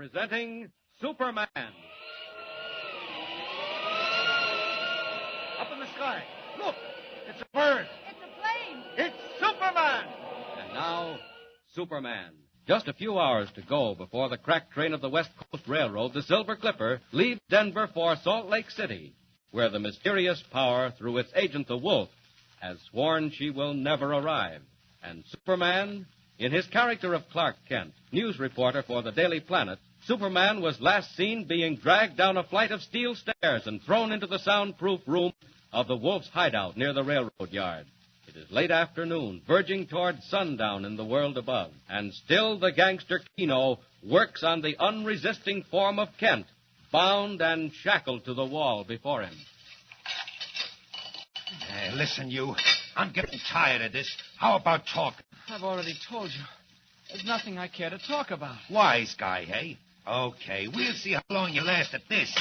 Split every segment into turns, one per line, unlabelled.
presenting Superman. Up in the sky. Look, it's a bird.
It's a plane.
It's Superman. And now, Superman. Just a few hours to go before the crack train of the West Coast Railroad, the Silver Clipper, leaves Denver for Salt Lake City, where the mysterious power, through its agent, the Wolf, has sworn she will never arrive. And Superman, in his character of Clark Kent, news reporter for the Daily Planet, Superman was last seen being dragged down a flight of steel stairs and thrown into the soundproof room of the Wolf's hideout near the railroad yard. It is late afternoon, verging toward sundown in the world above, and still the gangster Keno works on the unresisting form of Kent, bound and shackled to the wall before him.
Listen, you. I'm getting tired of this. How about talking?
I've already told you. There's nothing I care to talk about.
Wise guy, hey? Okay, we'll see how long you last at this.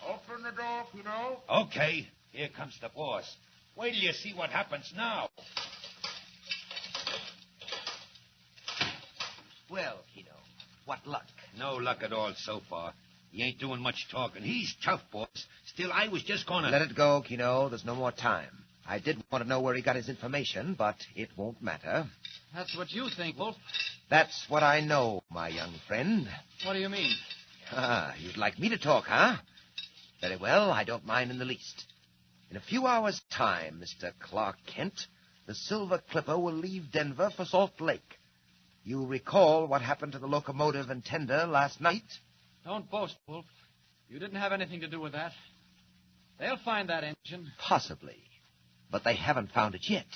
Open the door, Keno.
Okay, here comes the boss. Wait till you see what happens now.
Well, Keno, what luck?
No luck at all so far. He ain't doing much talking. He's tough, boss. Still, I was just gonna...
Let it go, Keno. There's no more time. I did want to know where he got his information, but it won't matter.
That's what you think, Wolf.
That's what I know, my young friend.
What do you mean?
Ah, you'd like me to talk, huh? Very well, I don't mind in the least. In a few hours' time, Mr. Clark Kent, the Silver Clipper will leave Denver for Salt Lake. You recall what happened to the locomotive and tender last night?
Don't boast, Wolf. You didn't have anything to do with that. They'll find that engine.
Possibly. But they haven't found it yet.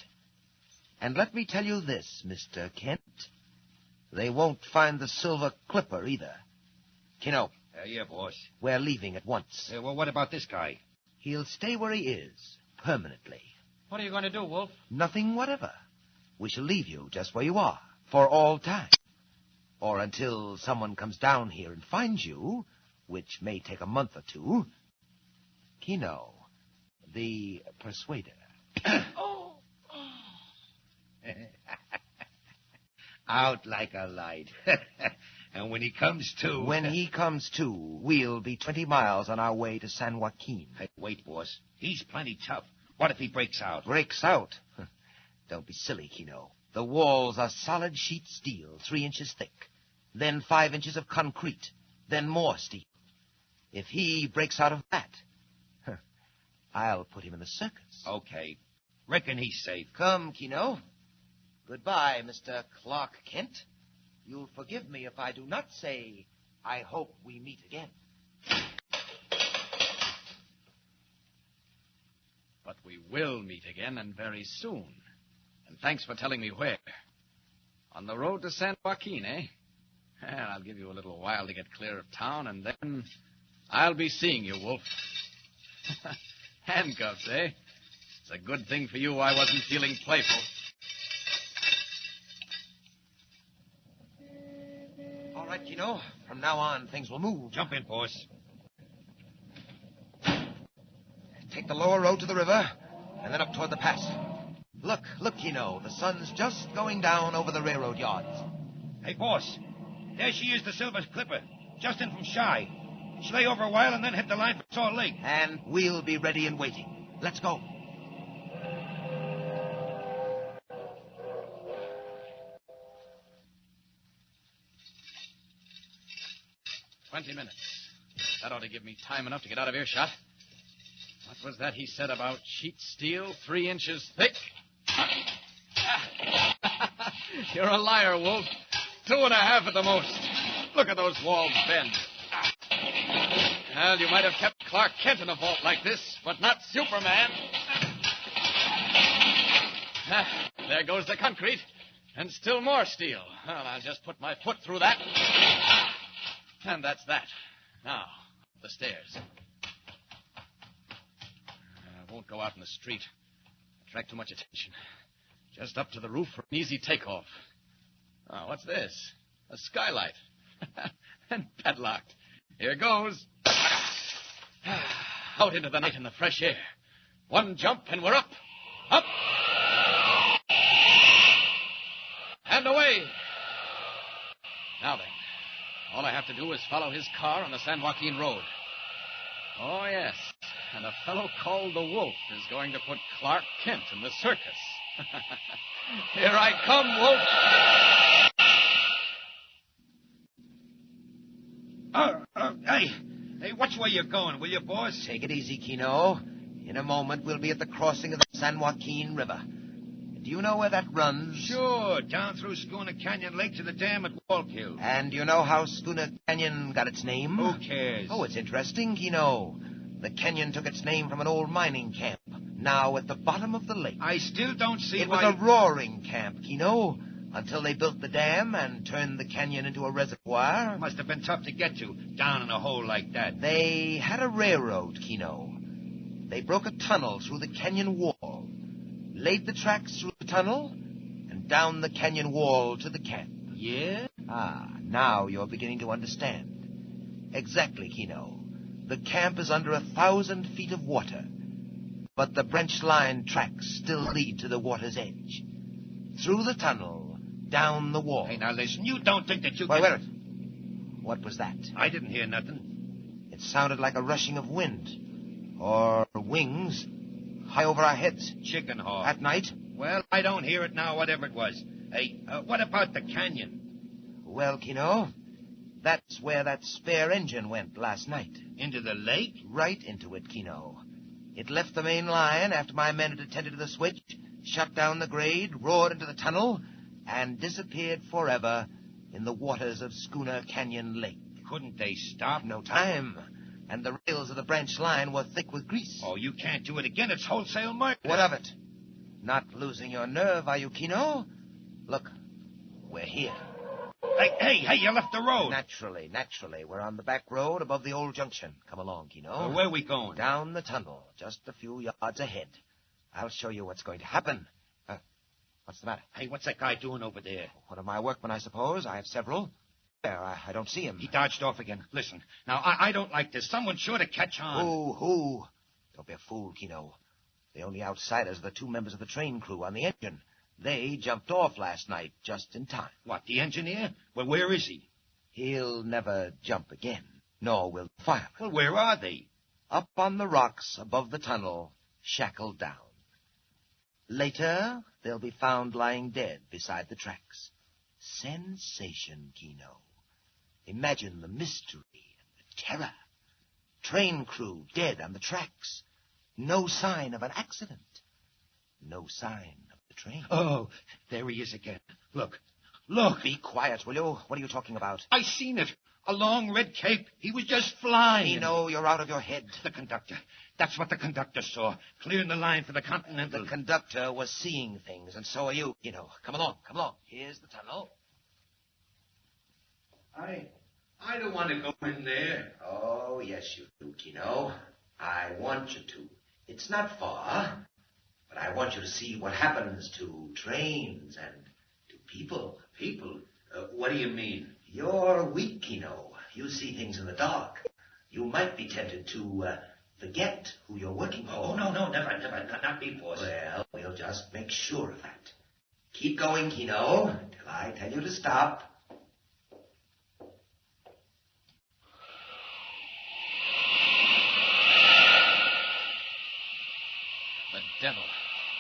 And let me tell you this, Mr. Kent. They won't find the Silver Clipper either. Keno.
Yeah, boss.
We're leaving at once.
Well, what about this guy?
He'll stay where he is, permanently.
What are you going to do, Wolf?
Nothing whatever. We shall leave you just where you are, for all time. Or until someone comes down here and finds you, which may take a month or two. Keno, the persuader.
Oh.
Out like a light. And when he comes to...
When he comes to, we'll be 20 miles on our way to San Joaquin.
Hey, wait, boss. He's plenty tough. What if he breaks out?
Breaks out? Don't be silly, Keno. The walls are solid sheet steel, 3 inches thick. Then 5 inches of concrete. Then more steel. If he breaks out of that, I'll put him in the circus.
Okay. Reckon he's safe.
Come, Keno. Goodbye, Mr. Clark Kent. You'll forgive me if I do not say, I hope we meet again.
But we will meet again, and very soon. And thanks for telling me where. On the road to San Joaquin, eh? Well, I'll give you a little while to get clear of town, and then I'll be seeing you, Wolf. Handcuffs, eh? It's a good thing for you I wasn't feeling playful.
All right, Keno. From now on, things will move.
Jump in, boss.
Take the lower road to the river, and then up toward the pass. Look, Keno. The sun's just going down over the railroad yards.
Hey, boss. There she is, the Silver Clipper. Just in from Shy. She'll lay over a while and then hit the line for Salt Lake.
And we'll be ready and waiting. Let's go.
$20 minutes. That ought to give me time enough to get out of earshot. What was that he said about sheet steel 3 inches thick? You're a liar, Wolf. 2.5 at the most. Look at those walls bend. Well, you might have kept Clark Kent in a vault like this, but not Superman. There goes the concrete. And still more steel. Well, I'll just put my foot through that. And that's that. Now, up the stairs. I won't go out in the street. Attract too much attention. Just up to the roof for an easy takeoff. Oh, what's this? A skylight. And padlocked. Here goes. Out into the night in the fresh air. One jump and we're up. Up. And away. Now then, All I have to do is follow his car on the San Joaquin Road. Oh, yes. And a fellow called the Wolf is going to put Clark Kent in the circus. Here I come, Wolf.
Hey, watch where you're going, will you, boss?
Take it easy, Kino. In a moment, we'll be at the crossing of the San Joaquin River. Do you know where that runs?
Sure, down through Schooner Canyon Lake to the dam at Wallkill.
And do you know how Schooner Canyon got its name?
Who cares?
Oh, it's interesting, Kino. The canyon took its name from an old mining camp, now at the bottom of the lake.
I still don't see
It
why...
was a roaring camp, Kino, until they built the dam and turned the canyon into a reservoir.
Must have been tough to get to, down in a hole like that.
They had a railroad, Kino. They broke a tunnel through the canyon wall, laid the tracks through the tunnel, and down the canyon wall to the camp.
Yeah?
Ah, now you're beginning to understand. Exactly, Kino. The camp is under 1,000 feet of water, but the branch line tracks still lead to the water's edge. Through the tunnel, down the wall.
Hey, now listen, you don't think that you
Wait,
can...
wait. What was that?
I didn't hear nothing.
It sounded like a rushing of wind. Or wings. High over our heads.
Chicken hawk.
At night?
Well, I don't hear it now, whatever it was. Hey, what about the canyon?
Well, Kino, that's where that spare engine went last night.
Into the lake?
Right into it, Kino. It left the main line after my men had attended to the switch, shut down the grade, roared into the tunnel, and disappeared forever in the waters of Schooner Canyon Lake.
Couldn't they stop?
No time. And the rails of the branch line were thick with grease.
Oh, you can't do it again. It's wholesale murder.
What of it? Not losing your nerve, are you, Kino? Look, we're here.
Hey, you left the road.
Naturally. We're on the back road above the old junction. Come along, Kino.
Where are we going?
Down the tunnel, just a few yards ahead. I'll show you what's going to happen. What's the matter?
Hey, what's that guy doing over there?
One of my workmen, I suppose. I have several. There, I don't see him.
He dodged off again. Listen, now, I don't like this. Someone's sure to catch on.
Who? Don't be a fool, Kino. The only outsiders are the two members of the train crew on the engine. They jumped off last night just in time.
What, the engineer? Well, where is he?
He'll never jump again, nor will the fireman.
Well, where are they?
Up on the rocks above the tunnel, shackled down. Later, they'll be found lying dead beside the tracks. Sensation, Kino. Imagine the mystery and the terror. Train crew dead on the tracks. No sign of an accident. No sign of the train.
Oh, there he is again. Look.
Be quiet, will you? What are you talking about?
I seen it. A long red cape. He was just flying.
Kino, you're out of your head.
The conductor. That's what the conductor saw. Clearing the line for the Continental.
The conductor was seeing things, and so are you, Kino. Come along. Here's the tunnel.
I don't want to go in there.
Oh, yes, you do, Kino. I want you to. It's not far, but I want you to see what happens to trains and to people.
People? What do you mean?
You're weak, Kino. You see things in the dark. You might be tempted to forget who you're working for.
Oh, no, never. Not me, boss.
Well, we'll just make sure of that. Keep going, Kino, till I tell you to stop.
The devil.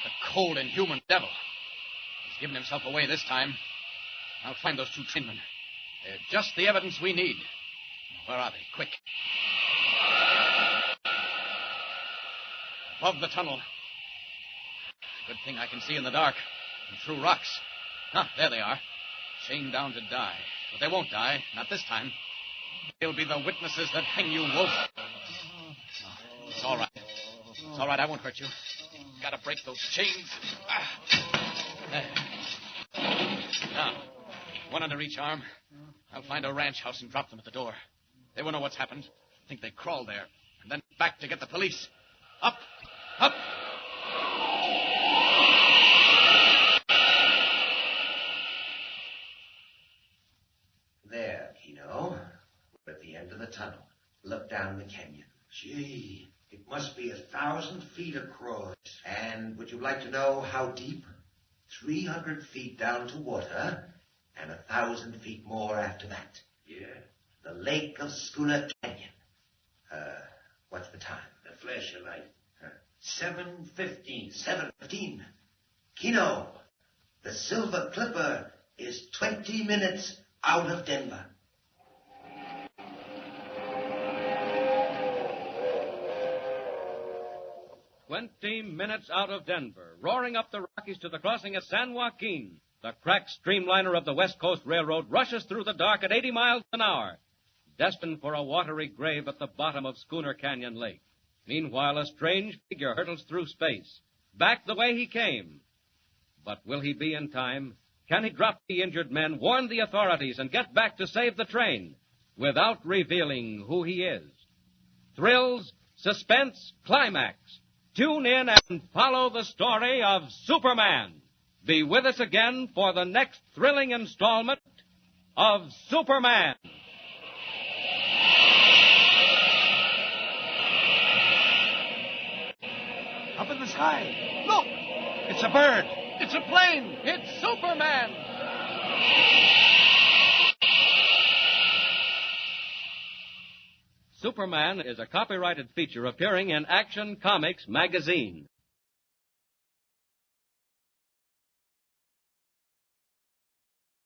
The cold, inhuman devil. He's given himself away this time. I'll find those two trainmen. They're just the evidence we need. Where are they? Quick. Above the tunnel. Good thing I can see in the dark. And through rocks. Ah, there they are. Chained down to die. But they won't die. Not this time. They'll be the witnesses that hang you, Wolf. It's all right. It's all right. I won't hurt you. Gotta break those chains. There. Now, one under each arm. I'll find a ranch house and drop them at the door. They won't know what's happened. Think they crawled there. And then back to get the police. Up!
There, Kino. We're at the end of the tunnel. Look down the canyon.
Gee, it must be 1,000 feet across.
And would you like to know how deep? 300 feet down to water, and 1,000 feet more after that.
Yeah. the lake of Schooner Canyon. What's the time?
The flash of light.
7:15. 7:15. Kino, the Silver Clipper is 20 minutes out of Denver.
"20 minutes out of Denver, roaring up the Rockies to the crossing at San Joaquin. The cracked streamliner of the West Coast Railroad rushes through the dark at 80 miles an hour, destined for a watery grave at the bottom of Schooner Canyon Lake. Meanwhile, a strange figure hurtles through space, back the way he came. But will he be in time? Can he drop the injured men, warn the authorities, and get back to save the train without revealing who he is? Thrills, suspense, climax. Tune in and follow the story of Superman. Be with us again for the next thrilling installment of Superman.
Up in the sky. Look! It's a bird.
It's a plane. It's Superman.
Superman is a copyrighted feature appearing in Action Comics magazine.